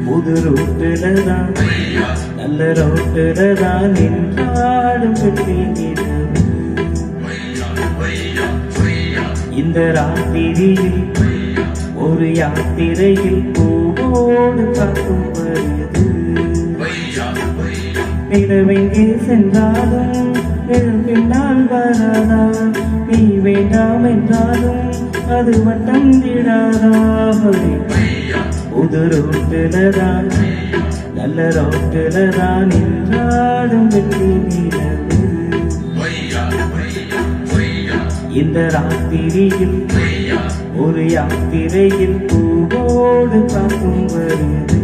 புது ரோட்டுலதான் நல்ல ரோட்டுலதான் நின்றாடும் வெற்றியிடம் இந்த ராத்திரியில் ஒரு யாத்திரையில் பூவோடு காக்கும் வருது நிலவெங்கே சென்றாலும் பின்னால் வராதா நீ வேண்டாம் என்றாலும் அது வட்டம் விடாதா புது ரோட்டுலதான் நல்ல ரோட்டுலதான் நின்றாடும் வெற்றி நிலவு இந்த ராத்திரியில் ஒரு யாத்திரையில் பூவோடு காக்கும் வருது